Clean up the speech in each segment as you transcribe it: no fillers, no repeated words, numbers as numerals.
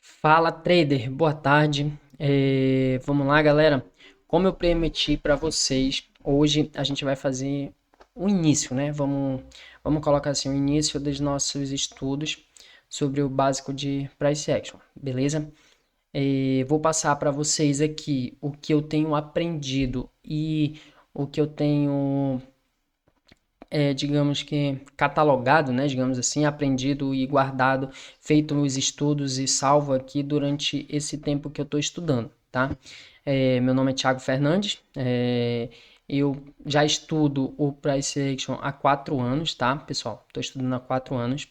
Fala trader, boa tarde. Vamos lá, galera. Como eu prometi para vocês, hoje a gente vai fazer o início, né? Vamos colocar assim, o início dos nossos estudos sobre o básico de Price Action, beleza? Vou passar para vocês aqui o que eu tenho aprendido e o que eu tenho digamos que catalogado, né, digamos assim, aprendido e guardado, feito os estudos e salvo aqui durante esse tempo que eu estou estudando, tá? Meu nome é Thiago Fernandes, eu já estudo o Price Action há 4 anos, tá, pessoal? Estou estudando há 4 anos.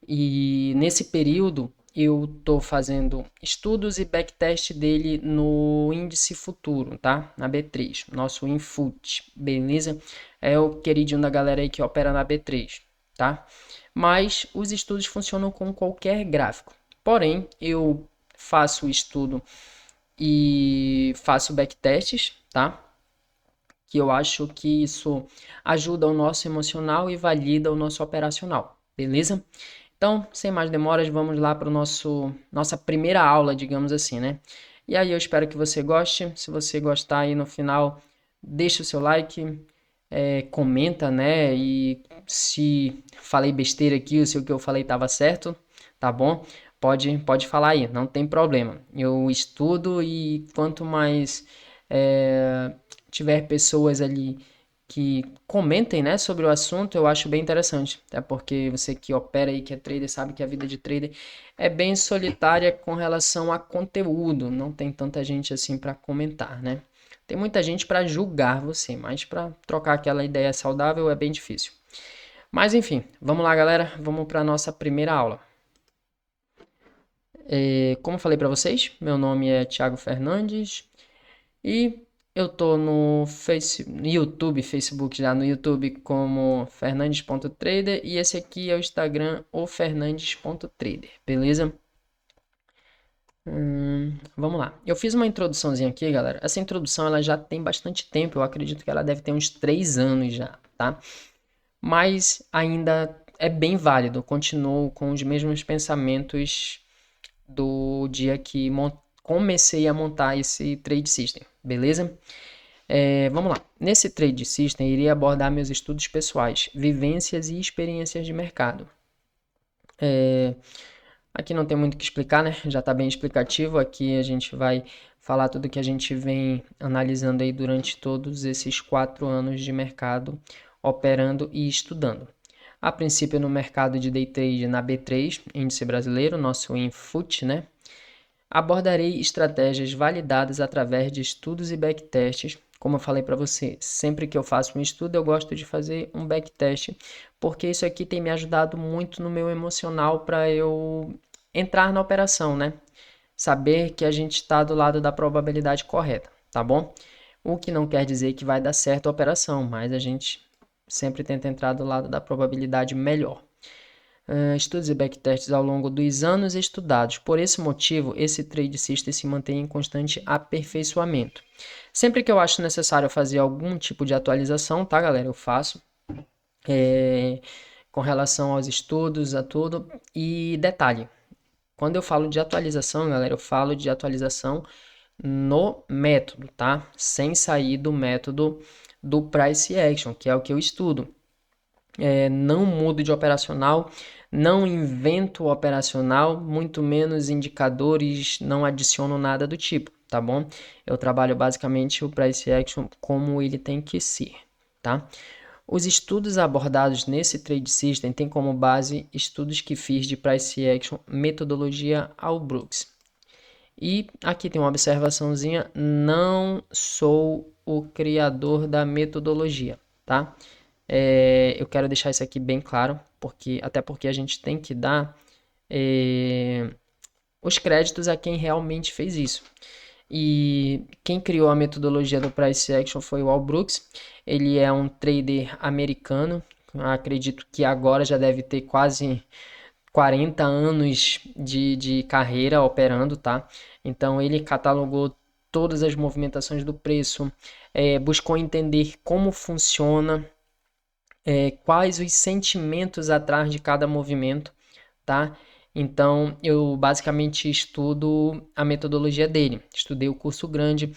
E nesse período eu estou fazendo estudos e backtest dele no índice futuro, tá? Na B3, nosso Infut, beleza? É o queridinho da galera aí que opera na B3, tá? Mas os estudos funcionam com qualquer gráfico. Porém, eu faço o estudo e faço backtests, tá? Que eu acho que isso ajuda o nosso emocional e valida o nosso operacional, beleza? Então, sem mais demoras, vamos lá para o nossa primeira aula, digamos assim, né? E aí eu espero que você goste. Se você gostar aí no final, deixa o seu like, comenta, né? E se falei besteira aqui, ou se o que eu falei estava certo, tá bom? Pode falar aí, não tem problema. Eu estudo e quanto mais é, tiver pessoas ali que comentem, né, sobre o assunto, eu acho bem interessante. Até porque você que opera aí, que é trader, sabe que a vida de trader é bem solitária com relação a conteúdo. Não tem tanta gente assim para comentar, né? Tem muita gente para julgar você, mas para trocar aquela ideia saudável é bem difícil. Mas enfim, vamos lá, galera. Vamos para nossa primeira aula. Como eu falei para vocês, meu nome é Thiago Fernandes e eu tô no YouTube, Facebook já no YouTube como fernandes.trader e esse aqui é o Instagram, o fernandes.trader, beleza? Vamos lá. Eu fiz uma introduçãozinha aqui, galera. Essa introdução ela já tem bastante tempo, eu acredito que ela deve ter uns 3 anos já, tá? Mas ainda é bem válido, continuo com os mesmos pensamentos do dia que comecei a montar esse trade system, beleza? Vamos lá. Nesse trade system, irei abordar meus estudos pessoais, vivências e experiências de mercado. Aqui não tem muito o que explicar, né? Já está bem explicativo. Aqui a gente vai falar tudo que a gente vem analisando aí durante todos esses 4 anos de mercado, operando e estudando. A princípio no mercado de day trade na B3, índice brasileiro, nosso Infut, né? Abordarei estratégias validadas através de estudos e backtests. Como eu falei para você, sempre que eu faço um estudo, eu gosto de fazer um backtest, porque isso aqui tem me ajudado muito no meu emocional para eu entrar na operação, né? Saber que a gente está do lado da probabilidade correta, tá bom? O que não quer dizer que vai dar certo a operação, mas a gente sempre tenta entrar do lado da probabilidade melhor. Estudos e backtests ao longo dos anos estudados. Por esse motivo, esse trade system se mantém em constante aperfeiçoamento. Sempre que eu acho necessário fazer algum tipo de atualização, tá, galera? Eu faço. é, com relação aos estudos, a tudo. E detalhe, quando eu falo de atualização, galera, eu falo de atualização no método, tá? Sem sair do método do Price Action, que é o que eu estudo. Não mudo de operacional, não invento operacional, muito menos indicadores, não adiciono nada do tipo, tá bom? Eu trabalho basicamente o Price Action como ele tem que ser, tá? Os estudos abordados nesse Trade System têm como base estudos que fiz de Price Action, metodologia Allbrooks. E aqui tem uma observaçãozinha, não sou o criador da metodologia, tá? Eu quero deixar isso aqui bem claro, até porque a gente tem que dar é, os créditos a quem realmente fez isso. E quem criou a metodologia do Price Action foi o Al Brooks. Ele é um trader americano. Acredito que agora já deve ter quase 40 anos de carreira operando, tá? Então ele catalogou todas as movimentações do preço, buscou entender como funciona, quais os sentimentos atrás de cada movimento, tá? Então, eu basicamente estudo a metodologia dele. Estudei o curso grande,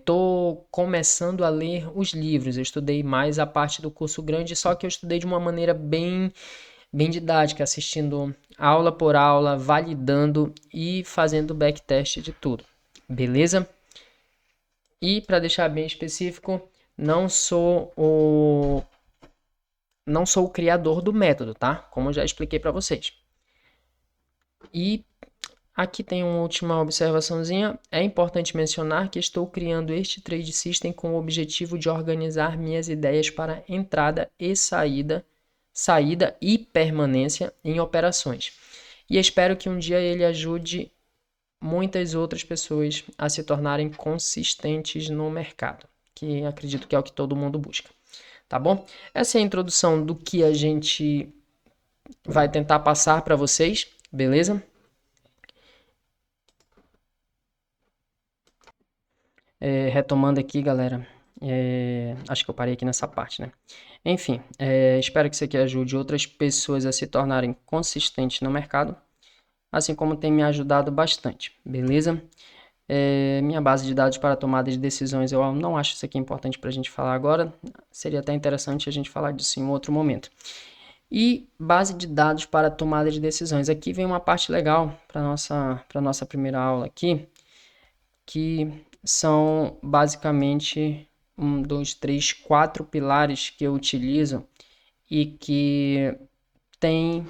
tô começando a ler os livros. Eu estudei mais a parte do curso grande, só que eu estudei de uma maneira bem didática, assistindo aula por aula, validando e fazendo backtest de tudo. Beleza? E para deixar bem específico, não sou o não sou o criador do método, tá? Como eu já expliquei para vocês. E aqui tem uma última observaçãozinha. É importante mencionar que estou criando este trade system com o objetivo de organizar minhas ideias para entrada e saída e permanência em operações. E espero que um dia ele ajude muitas outras pessoas a se tornarem consistentes no mercado, que acredito que é o que todo mundo busca. Tá bom? Essa é a introdução do que a gente vai tentar passar para vocês, beleza? Retomando aqui, galera. Acho que eu parei aqui nessa parte, né? Enfim, espero que isso aqui ajude outras pessoas a se tornarem consistentes no mercado, assim como tem me ajudado bastante, beleza? Minha base de dados para tomada de decisões, eu não acho isso aqui importante para a gente falar agora. Seria até interessante a gente falar disso em outro momento. E base de dados para tomada de decisões. Aqui vem uma parte legal para nossa primeira aula aqui, que são basicamente 4 pilares que eu utilizo e que tem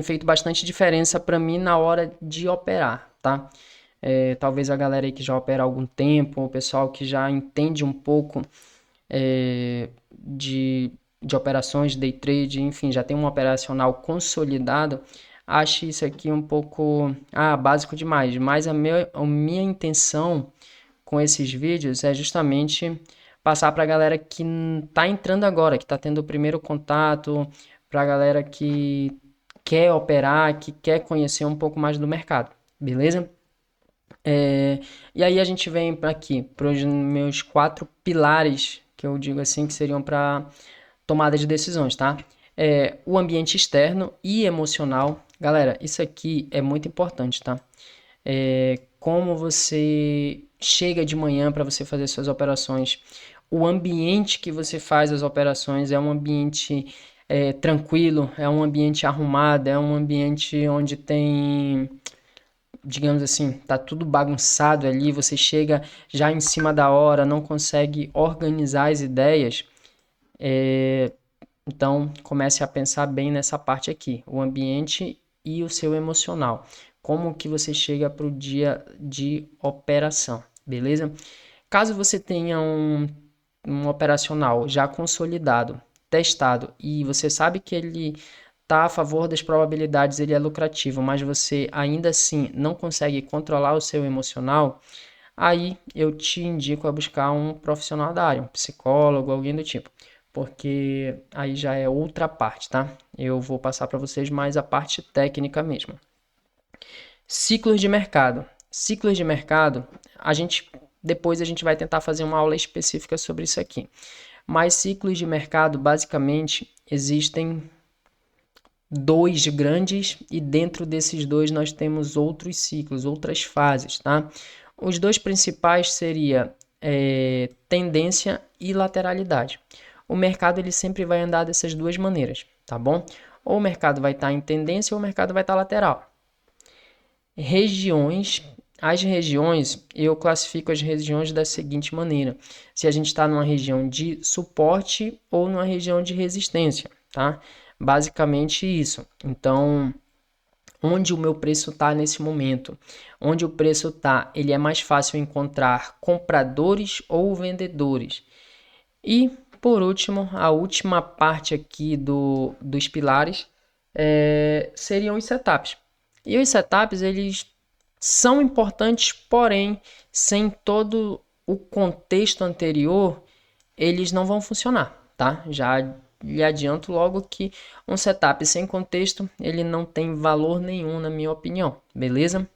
feito bastante diferença para mim na hora de operar, tá? Talvez a galera aí que já opera há algum tempo, o pessoal que já entende um pouco de operações, day trade, enfim, já tem um operacional consolidado, acho isso aqui um pouco básico demais. Mas a minha intenção com esses vídeos é justamente passar para a galera que está entrando agora, que está tendo o primeiro contato, para a galera que quer operar, que quer conhecer um pouco mais do mercado, beleza? E aí a gente vem para aqui, para os meus 4 pilares, que eu digo assim, que seriam para tomada de decisões, tá? O ambiente externo e emocional. Galera, isso aqui é muito importante, tá? Como você chega de manhã para você fazer suas operações, o ambiente que você faz as operações é um ambiente tranquilo, é um ambiente arrumado, é um ambiente onde tem, digamos assim, tá tudo bagunçado ali, você chega já em cima da hora, não consegue organizar as ideias. Então, comece a pensar bem nessa parte aqui, o ambiente e o seu emocional. Como que você chega para o dia de operação, beleza? Caso você tenha um operacional já consolidado, testado, e você sabe que ele está a favor das probabilidades, ele é lucrativo, mas você ainda assim não consegue controlar o seu emocional, aí eu te indico a buscar um profissional da área, um psicólogo, alguém do tipo, porque aí já é outra parte, tá? Eu vou passar para vocês mais a parte técnica mesmo. Ciclos de mercado. Ciclos de mercado, depois a gente vai tentar fazer uma aula específica sobre isso aqui. Mas ciclos de mercado, basicamente, existem 2 grandes e dentro desses 2 nós temos outros ciclos, outras fases, tá? Os 2 principais seria tendência e lateralidade. O mercado ele sempre vai andar dessas 2 maneiras, tá bom? Ou o mercado vai estar em tendência ou o mercado vai estar lateral. As regiões, eu classifico as regiões da seguinte maneira: se a gente está numa região de suporte ou numa região de resistência, tá? Basicamente isso. Então, onde o meu preço está nesse momento? Onde o preço está, ele é mais fácil encontrar compradores ou vendedores. E, por último, a última parte aqui dos pilares seriam os setups. E os setups, eles são importantes, porém, sem todo o contexto anterior, eles não vão funcionar, tá? Já lhe adianto logo que um setup sem contexto, ele não tem valor nenhum, na minha opinião, beleza?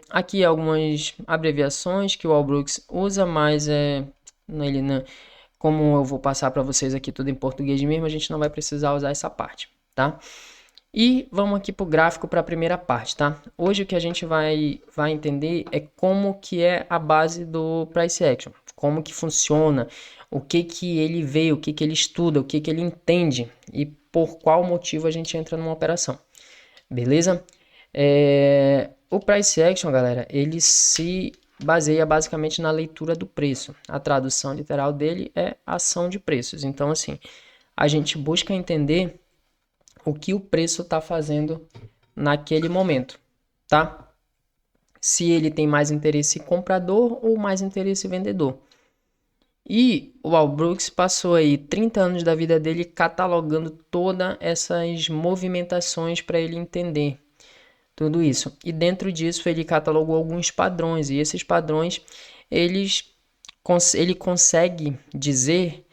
Aqui algumas abreviações que o Allbrooks usa, mas ele não, como eu vou passar para vocês aqui tudo em português mesmo, a gente não vai precisar usar essa parte, tá? E vamos aqui para o gráfico para a primeira parte, tá? Hoje o que a gente vai entender é como que é a base do Price Action, como que funciona, o que que ele vê, o que que ele estuda, o que que ele entende e por qual motivo a gente entra numa operação, beleza? O Price Action, galera, ele se baseia basicamente na leitura do preço. A tradução literal dele é ação de preços. Então, assim, a gente busca entender o que o preço está fazendo naquele momento, tá? Se ele tem mais interesse comprador ou mais interesse vendedor. E o Al Brooks passou aí 30 anos da vida dele catalogando todas essas movimentações para ele entender tudo isso. E dentro disso ele catalogou alguns padrões, e esses padrões ele consegue dizer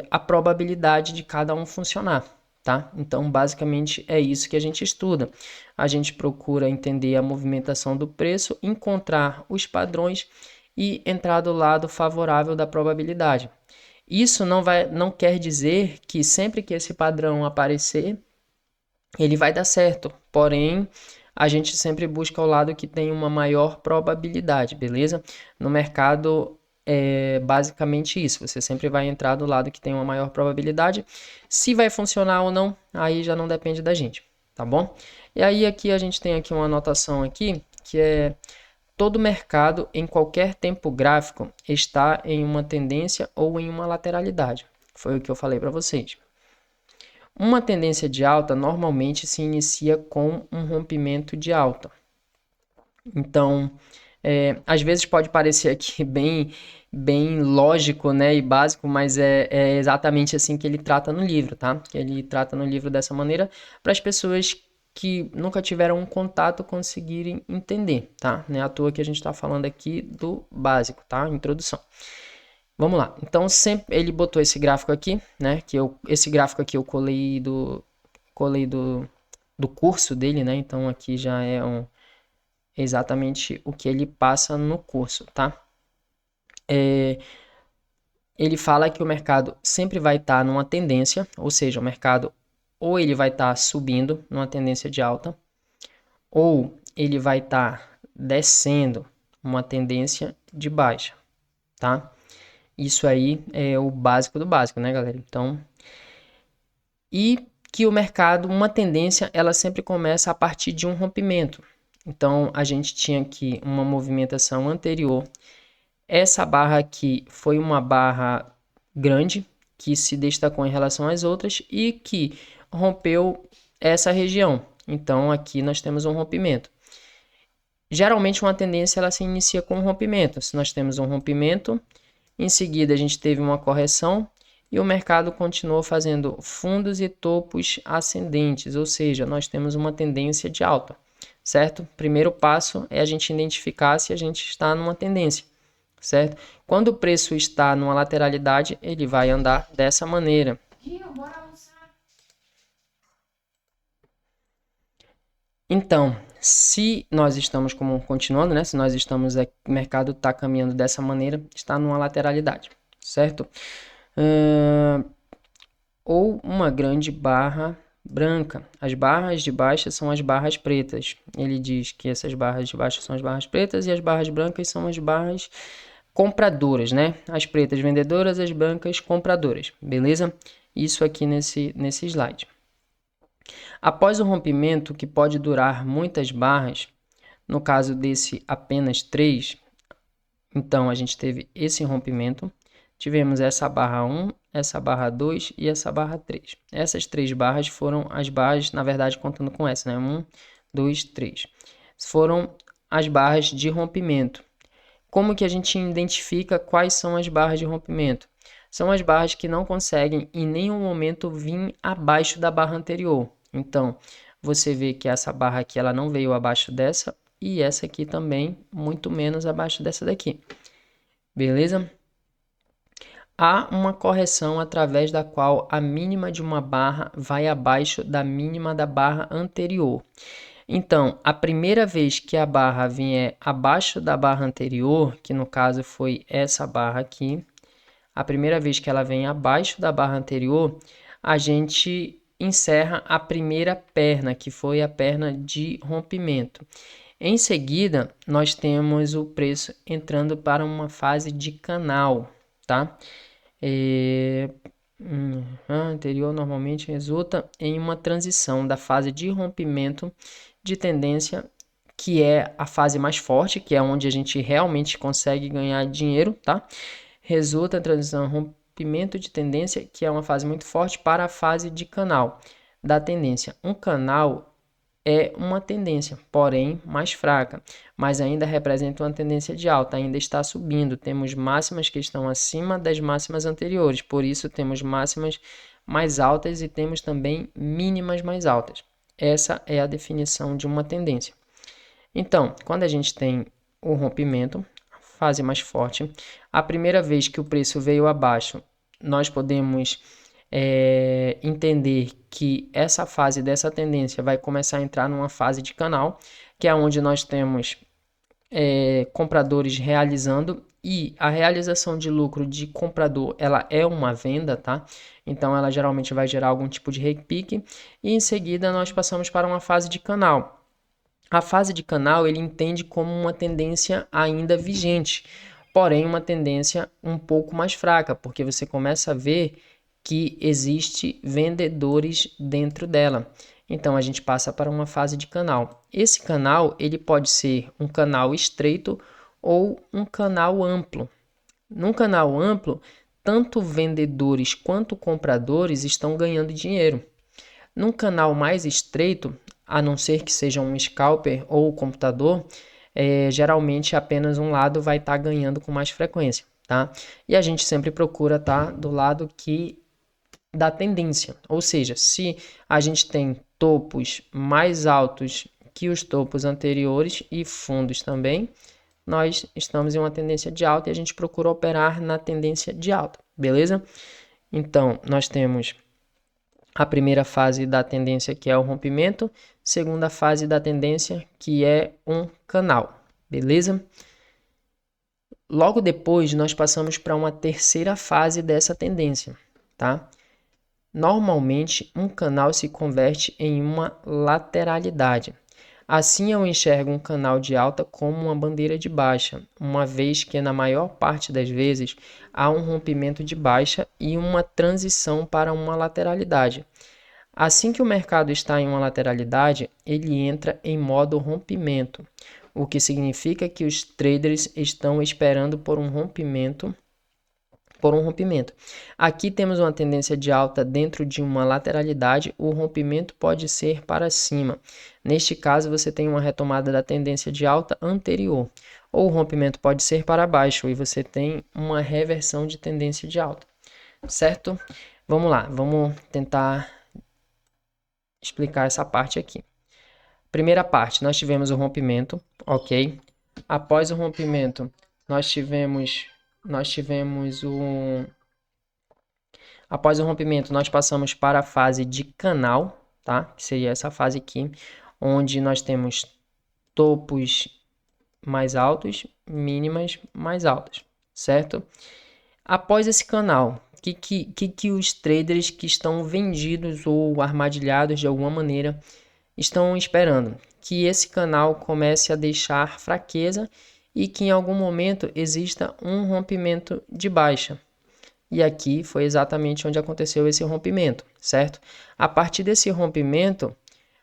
a probabilidade de cada um funcionar, tá? Então, basicamente é isso que a gente estuda. A gente procura entender a movimentação do preço, encontrar os padrões e entrar do lado favorável da probabilidade. Isso não quer dizer que sempre que esse padrão aparecer, ele vai dar certo. Porém, a gente sempre busca o lado que tem uma maior probabilidade, beleza? No mercado é basicamente isso. Você sempre vai entrar do lado que tem uma maior probabilidade. Se vai funcionar ou não, aí já não depende da gente, tá bom? E aí aqui a gente tem aqui uma anotação aqui, que é todo mercado em qualquer tempo gráfico está em uma tendência ou em uma lateralidade. Foi o que eu falei para vocês. Uma tendência de alta normalmente se inicia com um rompimento de alta. Então, às vezes pode parecer aqui bem lógico, né, e básico, mas é exatamente assim que ele trata no livro, tá? Ele trata no livro dessa maneira para as pessoas que nunca tiveram um contato conseguirem entender, tá? Não é à toa que a gente está falando aqui do básico, tá? Introdução. Vamos lá. Então, sempre ele botou esse gráfico aqui, né? Esse gráfico aqui eu colei do curso dele, né? Então, aqui já é exatamente o que ele passa no curso, tá? Ele fala que o mercado sempre vai estar numa tendência, ou seja, o mercado ou ele vai estar subindo numa tendência de alta, ou ele vai estar descendo uma tendência de baixa, tá? Isso aí é o básico do básico, né, galera? Então, e que o mercado, uma tendência, ela sempre começa a partir de um rompimento. Então, a gente tinha aqui uma movimentação anterior. Essa barra aqui foi uma barra grande, que se destacou em relação às outras e que rompeu essa região. Então, aqui nós temos um rompimento. Geralmente, uma tendência ela se inicia com um rompimento. Se nós temos um rompimento, em seguida, a gente teve uma correção e o mercado continuou fazendo fundos e topos ascendentes, ou seja, nós temos uma tendência de alta, certo? Primeiro passo é a gente identificar se a gente está numa tendência, certo? Quando o preço está numa lateralidade, ele vai andar dessa maneira. Então, se nós estamos continuando, né? Se nós estamos o mercado está caminhando dessa maneira, está numa lateralidade, certo? Ou uma grande barra branca. As barras de baixa são as barras pretas. Ele diz que essas barras de baixa são as barras pretas e as barras brancas são as barras compradoras, né? As pretas vendedoras, as brancas compradoras, beleza? Isso aqui nesse slide. Após o rompimento, que pode durar muitas barras, no caso desse apenas 3, então a gente teve esse rompimento, tivemos essa barra 1, essa barra 2 e essa barra 3. Essas 3 barras foram as barras, na verdade contando com essa, né? 1, 2, 3. Foram as barras de rompimento. Como que a gente identifica quais são as barras de rompimento? São as barras que não conseguem em nenhum momento vir abaixo da barra anterior. Então, você vê que essa barra aqui ela não veio abaixo dessa e essa aqui também muito menos abaixo dessa daqui. Beleza? Há uma correção através da qual a mínima de uma barra vai abaixo da mínima da barra anterior. Então, a primeira vez que a barra vier abaixo da barra anterior, que no caso foi essa barra aqui, a primeira vez que ela vem abaixo da barra anterior, a gente encerra a primeira perna, que foi a perna de rompimento. Em seguida, nós temos o preço entrando para uma fase de canal, tá? Anterior normalmente resulta em uma transição da fase de rompimento de tendência, que é a fase mais forte, que é onde a gente realmente consegue ganhar dinheiro, tá? Resulta em transição rompimento de tendência, que é uma fase muito forte, para a fase de canal da tendência. Um canal é uma tendência, porém mais fraca, mas ainda representa uma tendência de alta, ainda está subindo. Temos máximas que estão acima das máximas anteriores, por isso temos máximas mais altas e temos também mínimas mais altas. Essa é a definição de uma tendência. Então, quando a gente tem o rompimento, fase mais forte, a primeira vez que o preço veio abaixo, nós podemos entender que essa fase dessa tendência vai começar a entrar numa fase de canal, que é onde nós temos compradores realizando, e a realização de lucro de comprador, ela é uma venda, tá? Então ela geralmente vai gerar algum tipo de repique, e em seguida nós passamos para uma fase de canal. A fase de canal ele entende como uma tendência ainda vigente, porém uma tendência um pouco mais fraca, porque você começa a ver que existe vendedores dentro dela. Então a gente passa para uma fase de canal. Esse canal ele pode ser um canal estreito ou um canal amplo. Num canal amplo, tanto vendedores quanto compradores estão ganhando dinheiro. Num canal mais estreito, a não ser que seja um scalper ou computador, geralmente apenas um lado vai estar ganhando com mais frequência, tá? E a gente sempre procura estar do lado que da tendência, ou seja, se a gente tem topos mais altos que os topos anteriores e fundos também, nós estamos em uma tendência de alta e a gente procura operar na tendência de alta, beleza? Então, nós temos a primeira fase da tendência, que é o rompimento, segunda fase da tendência, que é um canal, beleza? Logo depois, nós passamos para uma terceira fase dessa tendência, tá? Normalmente, um canal se converte em uma lateralidade. Assim, eu enxergo um canal de alta como uma bandeira de baixa, uma vez que, na maior parte das vezes, há um rompimento de baixa e uma transição para uma lateralidade. Assim que o mercado está em uma lateralidade, ele entra em modo rompimento, o que significa que os traders estão esperando por um rompimento. Aqui temos uma tendência de alta dentro de uma lateralidade, o rompimento pode ser para cima. Neste caso, você tem uma retomada da tendência de alta anterior, ou o rompimento pode ser para baixo e você tem uma reversão de tendência de alta, certo? Vamos lá, vamos tentar explicar essa parte aqui. Primeira parte, nós tivemos o rompimento, ok? Após o rompimento, Após o rompimento, nós passamos para a fase de canal, tá? Que seria essa fase aqui, onde nós temos topos mais altos, mínimas mais altas, certo? Após esse canal, que os traders que estão vendidos ou armadilhados de alguma maneira estão esperando? Que esse canal comece a deixar fraqueza e que em algum momento exista um rompimento de baixa. E aqui foi exatamente onde aconteceu esse rompimento, certo? A partir desse rompimento,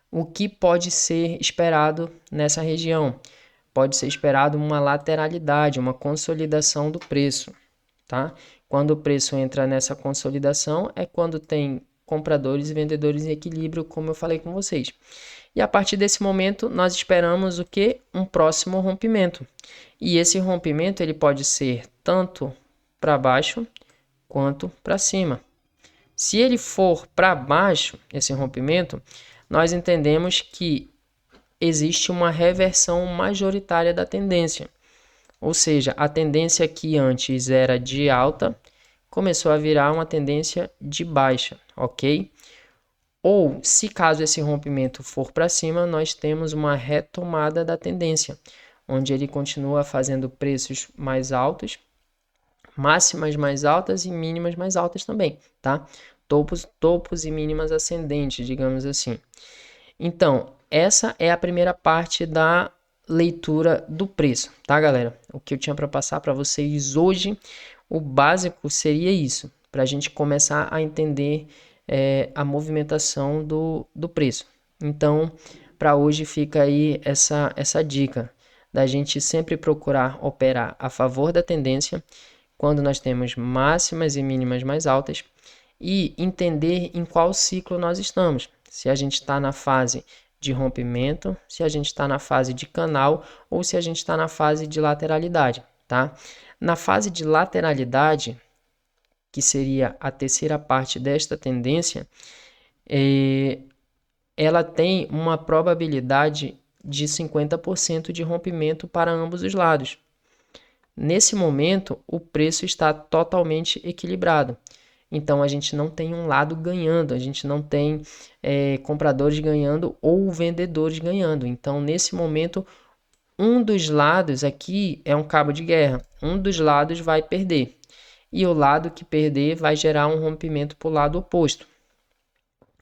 o que pode ser esperado nessa região? Pode ser esperado uma lateralidade, uma consolidação do preço, tá? Quando o preço entra nessa consolidação, é quando tem compradores e vendedores em equilíbrio, como eu falei com vocês. E a partir desse momento, nós esperamos o quê? Um próximo rompimento. E esse rompimento ele pode ser tanto para baixo quanto para cima. Se ele for para baixo, esse rompimento, nós entendemos que existe uma reversão majoritária da tendência. Ou seja, a tendência que antes era de alta começou a virar uma tendência de baixa, ok? Ou, se caso esse rompimento for para cima, nós temos uma retomada da tendência, onde ele continua fazendo preços mais altos, máximas mais altas e mínimas mais altas também, tá? topos e mínimas ascendentes, digamos assim. Então, essa é a primeira parte da leitura do preço, tá, galera? O que eu tinha para passar para vocês hoje, o básico seria isso, para a gente começar a entender a movimentação do preço. Então, para hoje fica aí essa dica da gente sempre procurar operar a favor da tendência quando nós temos máximas e mínimas mais altas e entender em qual ciclo nós estamos. Se a gente está na fase de rompimento, se a gente está na fase de canal ou se a gente está na fase de lateralidade, tá? Na fase de lateralidade, que seria a terceira parte desta tendência, ela tem uma probabilidade de 50% de rompimento para ambos os lados. Nesse momento, o preço está totalmente equilibrado. Então, a gente não tem um lado ganhando, a gente não tem compradores ganhando ou vendedores ganhando. Então, nesse momento, um dos lados aqui é um cabo de guerra. Um dos lados vai perder. E o lado que perder vai gerar um rompimento para o lado oposto.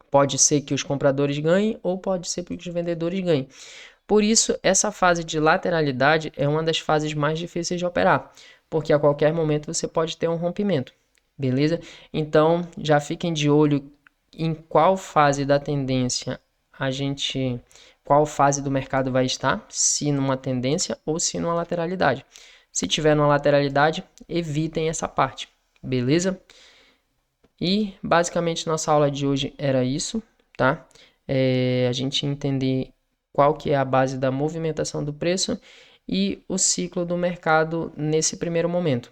Pode ser que os compradores ganhem ou pode ser que os vendedores ganhem. Por isso, essa fase de lateralidade é uma das fases mais difíceis de operar, porque a qualquer momento você pode ter um rompimento, beleza? Então, já fiquem de olho em qual fase da tendência qual fase do mercado vai estar, se numa tendência ou se numa lateralidade. Se tiver numa lateralidade, evitem essa parte, beleza? E basicamente nossa aula de hoje era isso, tá? A gente entender qual que é a base da movimentação do preço e o ciclo do mercado nesse primeiro momento.